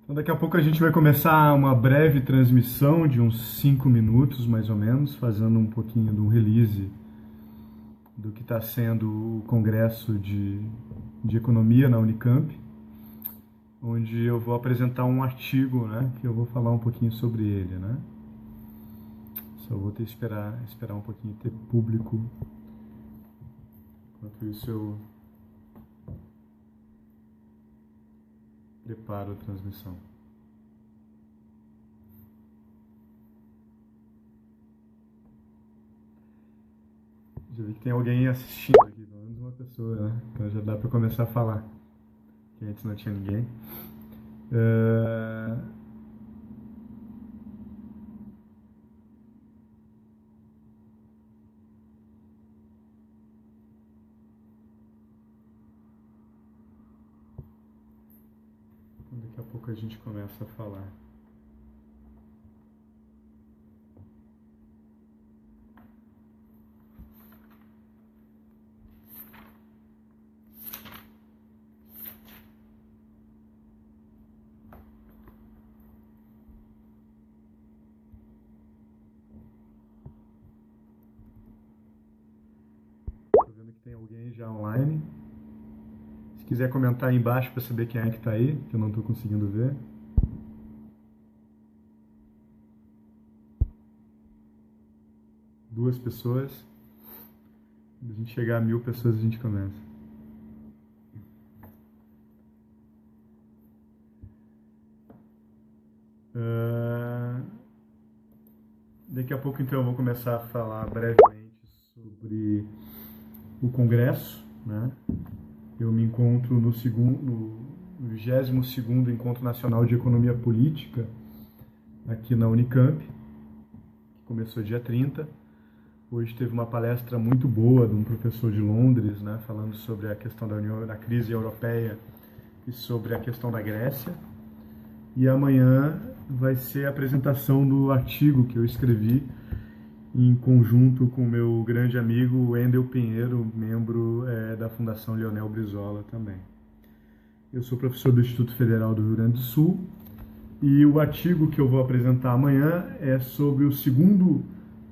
Então, daqui a pouco a gente vai começar uma breve transmissão de uns 5 minutos, mais ou menos, fazendo um pouquinho de um release do que está sendo o Congresso de Economia na Unicamp, onde eu vou apresentar um artigo, né, que eu vou falar um pouquinho sobre ele, né? Só vou ter que esperar um pouquinho ter público. Enquanto isso eu preparo a transmissão. Já vi que tem alguém assistindo aqui, pelo menos uma pessoa, né? Então já dá para começar a falar, que antes não tinha ninguém. Daqui a pouco a gente começa a falar. Estou vendo que tem alguém já online. Se quiser comentar aí embaixo para saber quem é que está aí, que eu não estou conseguindo ver. Duas pessoas. Quando a gente chegar a 1000 pessoas, a gente começa. Daqui a pouco, então, eu vou começar a falar brevemente sobre o Congresso, né? Eu me encontro no 22º Encontro Nacional de Economia Política, aqui na Unicamp, que começou dia 30. Hoje teve uma palestra muito boa de um professor de Londres, né, falando sobre a questão da crise europeia e sobre a questão da Grécia. E amanhã vai ser a apresentação do artigo que eu escrevi em conjunto com o meu grande amigo Wendel Pinheiro, membro da Fundação Leonel Brizola também. Eu sou professor do Instituto Federal do Rio Grande do Sul e o artigo que eu vou apresentar amanhã é sobre o segundo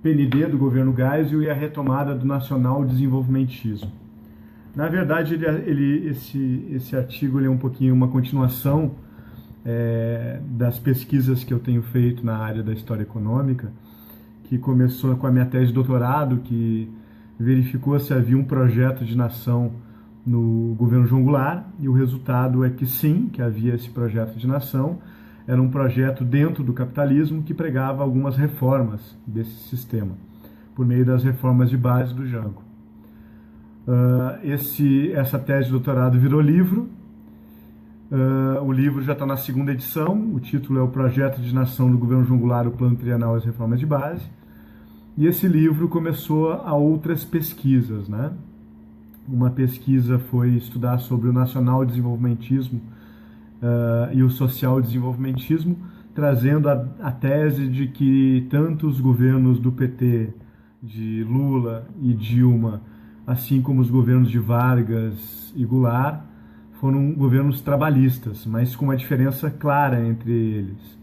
PND do governo Geisel e a retomada do nacional desenvolvimentismo. Na verdade, esse artigo ele é um pouquinho uma continuação das pesquisas que eu tenho feito na área da história econômica, que começou com a minha tese de doutorado, que verificou se havia um projeto de nação no governo João Goulart, e o resultado é que sim, que havia esse projeto de nação. Era um projeto dentro do capitalismo que pregava algumas reformas desse sistema, por meio das reformas de base do Jango. Essa tese de doutorado virou livro. O livro já está na segunda edição, o título é O Projeto de Nação do Governo João Goulart, o Plano Trienal e as Reformas de Base. E esse livro começou a outras pesquisas, né? Uma pesquisa foi estudar sobre o nacional desenvolvimentismo e o social desenvolvimentismo, trazendo a tese de que tanto os governos do PT, de Lula e Dilma, assim como os governos de Vargas e Goulart, foram governos trabalhistas, mas com uma diferença clara entre eles.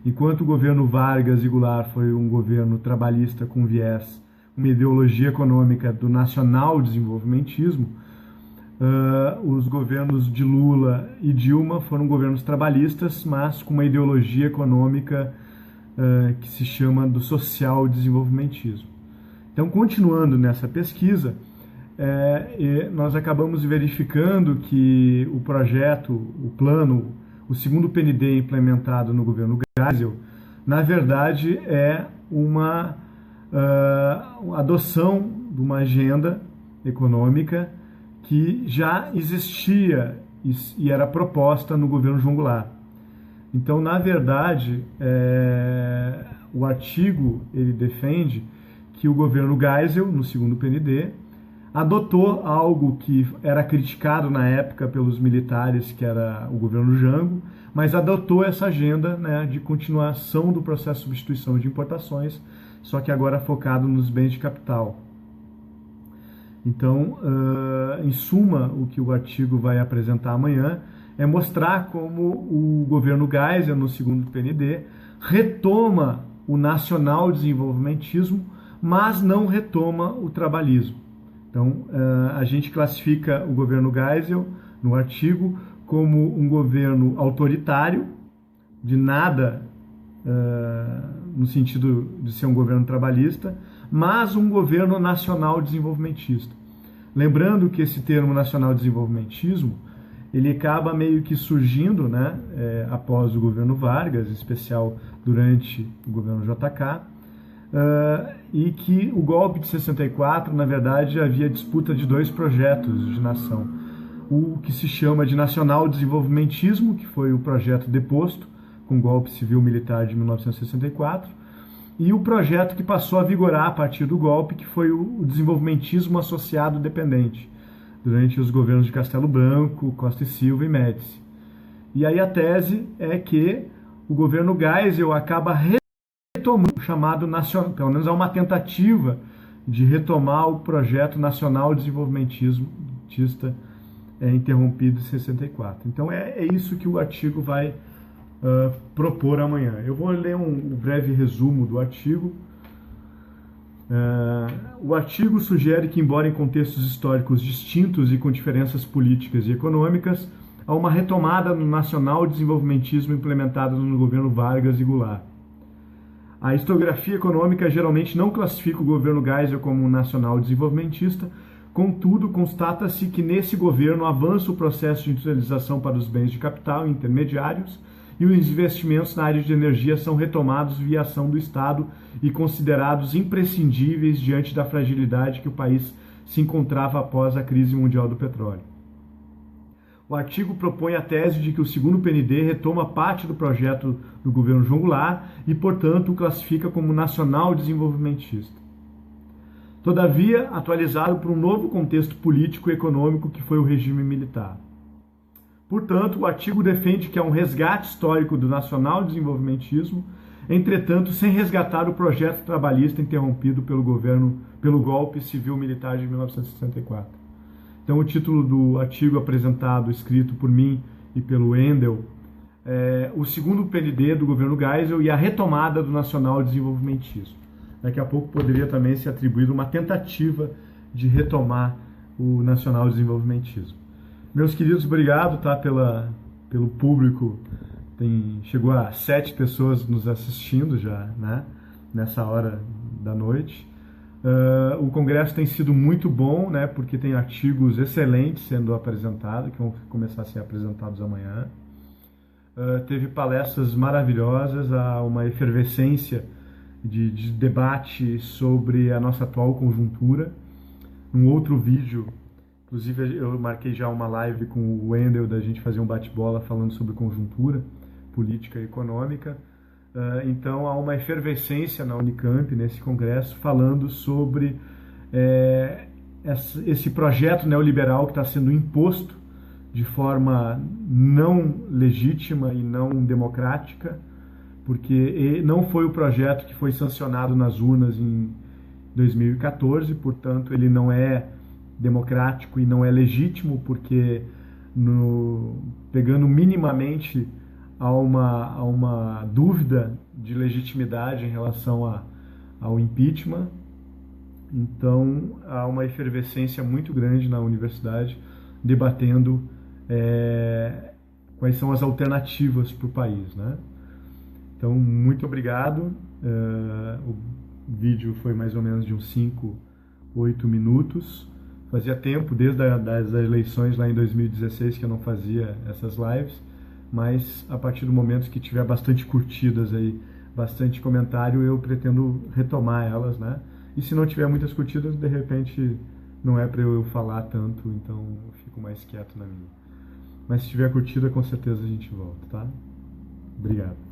Enquanto o governo Vargas e Goulart foi um governo trabalhista com viés, uma ideologia econômica do nacional desenvolvimentismo, os governos de Lula e Dilma foram governos trabalhistas, mas com uma ideologia econômica que se chama do social desenvolvimentismo. Então, continuando nessa pesquisa, nós acabamos verificando que o projeto, o plano, o segundo PND implementado no governo Geisel, na verdade é uma adoção de uma agenda econômica que já existia e era proposta no governo João Goulart. Então, na verdade, o artigo ele defende que o governo Geisel, no segundo PND, adotou algo que era criticado na época pelos militares, que era o governo Jango, mas adotou essa agenda, né, de continuação do processo de substituição de importações, só que agora focado nos bens de capital. Então, em suma, o que o artigo vai apresentar amanhã é mostrar como o governo Geisel, no segundo PND, retoma o nacional desenvolvimentismo, mas não retoma o trabalhismo. Então, a gente classifica o governo Geisel, no artigo, como um governo autoritário, de nada no sentido de ser um governo trabalhista, mas um governo nacional desenvolvimentista. Lembrando que esse termo nacional desenvolvimentismo, ele acaba meio que surgindo, né, após o governo Vargas, em especial durante o governo JK, e que o golpe de 64, na verdade, havia disputa de dois projetos de nação. O que se chama de nacional desenvolvimentismo, que foi o projeto deposto com o golpe civil-militar de 1964, e o projeto que passou a vigorar a partir do golpe, que foi o desenvolvimentismo associado dependente, durante os governos de Castelo Branco, Costa e Silva e Médici. E aí a tese é que o governo Geisel acaba retomando o chamado nacional, pelo menos há uma tentativa de retomar o projeto nacional desenvolvimentista interrompido em 64. Então é isso que o artigo vai propor amanhã. Eu vou ler um breve resumo do artigo. O artigo sugere que, embora em contextos históricos distintos e com diferenças políticas e econômicas, há uma retomada no nacional desenvolvimentismo implementado no governo Vargas e Goulart. A historiografia econômica geralmente não classifica o governo Geisel como um nacional desenvolvimentista, contudo, constata-se que nesse governo avança o processo de industrialização para os bens de capital intermediários e os investimentos na área de energia são retomados via ação do Estado e considerados imprescindíveis diante da fragilidade que o país se encontrava após a crise mundial do petróleo. O artigo propõe a tese de que o segundo PND retoma parte do projeto do governo João Goulart e, portanto, o classifica como nacional desenvolvimentista. Todavia, atualizado por um novo contexto político e econômico que foi o regime militar. Portanto, o artigo defende que há um resgate histórico do nacional desenvolvimentismo, entretanto, sem resgatar o projeto trabalhista interrompido pelo golpe civil-militar de 1964. Então, o título do artigo apresentado, escrito por mim e pelo Wendel, é o segundo PND do governo Geisel e a retomada do nacional desenvolvimentismo. Daqui a pouco poderia também ser atribuída uma tentativa de retomar o nacional desenvolvimentismo. Meus queridos, obrigado pelo público. Chegou a 7 pessoas nos assistindo já, né, nessa hora da noite. O congresso tem sido muito bom, né, porque tem artigos excelentes sendo apresentados, que vão começar a ser apresentados amanhã. Teve palestras maravilhosas, há uma efervescência de debate sobre a nossa atual conjuntura. Num outro vídeo, inclusive eu marquei já uma live com o Wendel da gente fazer um bate-bola falando sobre conjuntura política e econômica. Então há uma efervescência na Unicamp, nesse congresso, falando sobre esse projeto neoliberal que está sendo imposto de forma não legítima e não democrática, porque não foi o projeto que foi sancionado nas urnas em 2014, portanto ele não é democrático e não é legítimo, porque pegando minimamente há uma dúvida de legitimidade em relação ao impeachment. Então há uma efervescência muito grande na universidade debatendo quais são as alternativas para o país, né? Então, muito obrigado. O vídeo foi mais ou menos de uns 5, 8 minutos. Fazia tempo, desde as eleições lá em 2016, que eu não fazia essas lives, mas a partir do momento que tiver bastante curtidas aí, bastante comentário, eu pretendo retomar elas, né? E se não tiver muitas curtidas, de repente não é para eu falar tanto, então eu fico mais quieto na minha. Mas se tiver curtida, com certeza a gente volta, tá? Obrigado.